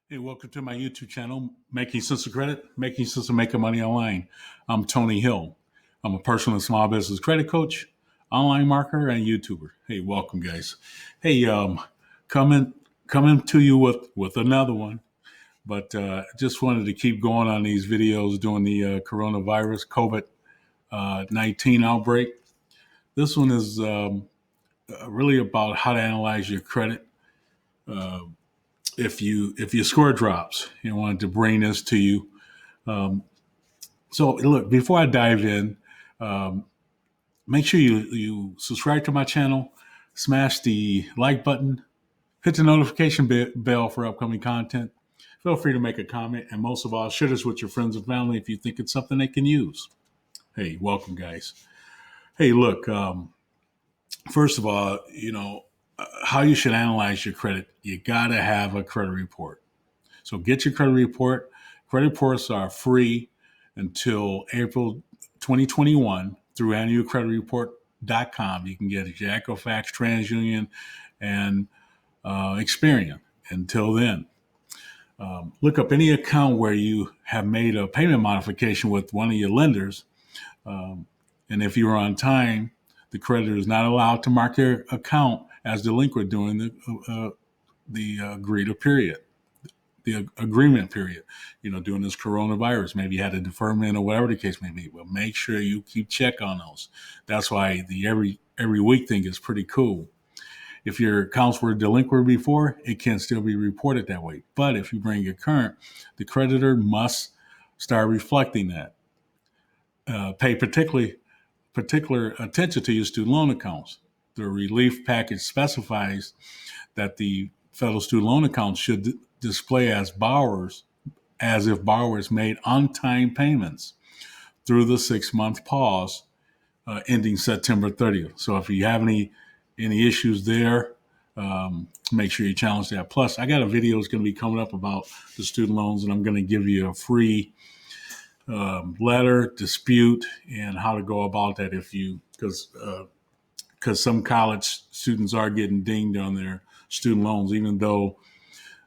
Hey, welcome to my YouTube channel, Making Sense of Credit, Making Sense of Making Money Online. I'm Tony Hill. I'm a personal and small business credit coach, online marketer, and YouTuber. Hey, welcome, guys. Hey, coming to you with another one, but just wanted to keep going on these videos during the coronavirus COVID-19 outbreak. This one is really about how to analyze your credit. If your score drops, I wanted to bring this to you. So look, before I dive in, make sure you subscribe to my channel, smash the like button, hit the notification bell for upcoming content. Feel free to make a comment, and most of all, share this with your friends and family if you think it's something they can use. Hey, welcome, guys. Hey, look, first of all, how you should analyze your credit. You got to have a credit report. So get your credit report. Credit reports are free until April 2021 through annualcreditreport.com. You can get it at Equifax, TransUnion, and Experian. Until then, look up any account where you have made a payment modification with one of your lenders. And if you are on time, the creditor is not allowed to mark your account as delinquent during the agreement period. During this coronavirus, maybe you had a deferment or whatever the case may be, but make sure you keep check on those. That's why the every week thing is pretty cool. If your accounts were delinquent before, it can still be reported that way. But if you bring it current, the creditor must start reflecting that. Pay particular attention to your student loan accounts. The relief package specifies that the federal student loan accounts should display as if borrowers made on-time payments through the 6-month pause ending September 30th. So if you have any issues there, make sure you challenge that. Plus, I got a video that's going to be coming up about the student loans, and I'm going to give you a free letter, dispute, and how to go about that because some college students are getting dinged on their student loans, even though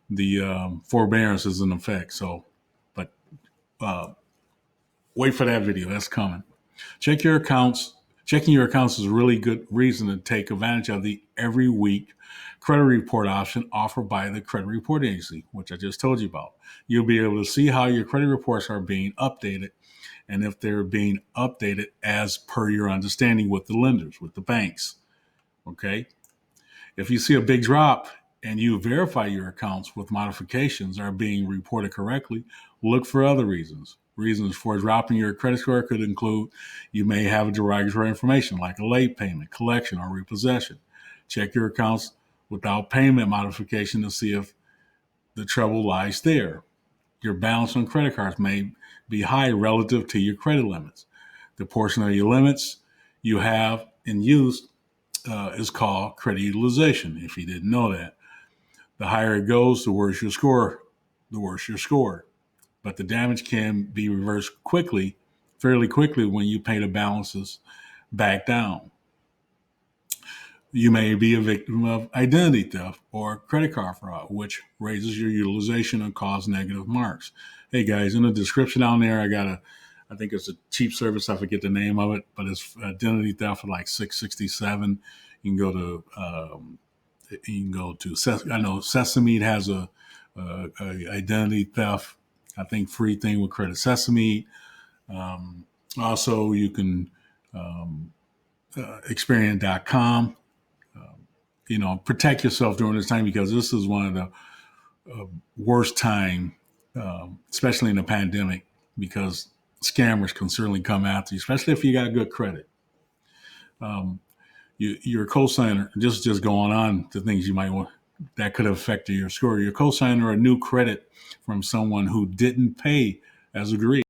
the forbearance is in effect. So, but wait for that video. That's coming. Check your accounts. Checking your accounts is a really good reason to take advantage of the every week credit report option offered by the credit report agency, which I just told you about. You'll be able to see how your credit reports are being updated and if they're being updated as per your understanding with the lenders, with the banks. Okay. If you see a big drop and you verify your accounts with modifications are being reported correctly, look for other reasons. Reasons for dropping your credit score could include you may have a derogatory information like a late payment, collection, or repossession. Check your accounts without payment modification to see if the trouble lies there. Your balance on credit cards may be high relative to your credit limits. The portion of your limits you have in use is called credit utilization, if you didn't know that. The higher it goes, the worse your score, But the damage can be reversed fairly quickly when you pay the balances back down. You may be a victim of identity theft or credit card fraud, which raises your utilization and causes negative marks. Hey guys, in the description down there, I think it's a cheap service. I forget the name of it, but it's identity theft for like $6.67. You can go to I know Sesame has a identity theft, I think, free thing with Credit Sesame. Also, you can Experian.com. Protect yourself during this time because this is one of the worst time, especially in the pandemic, because scammers can certainly come after you, especially if you got good credit. Your cosigner, just going on to things you might want that could have affected your score. Your cosigner a new credit from someone who didn't pay as agreed.